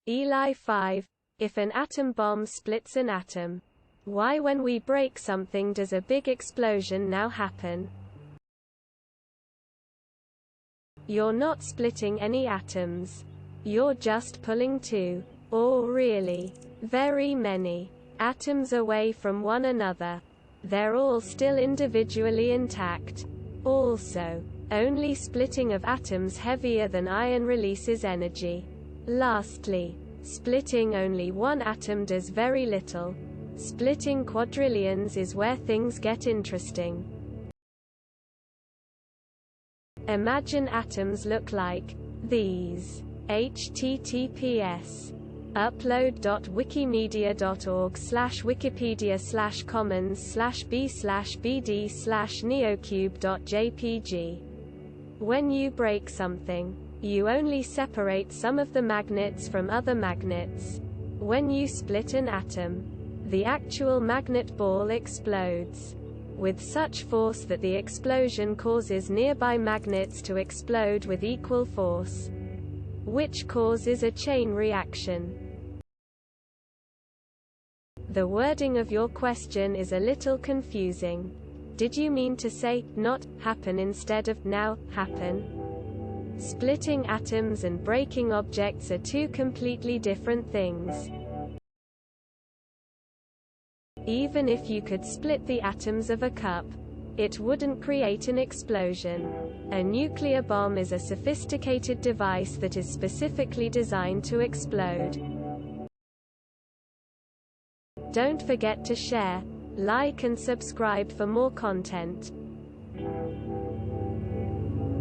ELI5 If an atom bomb splits an atom. Why when we break something does a big explosion now happen? You're not splitting any atoms. You're just pulling two, or really, very many, atoms away from one another. They're all still individually intact. Also, only splitting of atoms heavier than iron releases energy. Lastly, splitting only one atom does very little. Splitting quadrillions is where things get interesting. Imagine atoms look like these. https://wikimedia.org/wikipedia/commons/b/bd/neocube.jpg. When you break something, you only separate some of the magnets from other magnets. When you split an atom, the actual magnet ball explodes with such force that the explosion causes nearby magnets to explode with equal force, which causes a chain reaction. The wording of your question is a little confusing. Did you mean to say, not happen instead of now happen? Splitting atoms and breaking objects are two completely different things. Even if you could split the atoms of a cup, it wouldn't create an explosion. A nuclear bomb is a sophisticated device that is specifically designed to explode. Don't forget to share, like and subscribe for more content.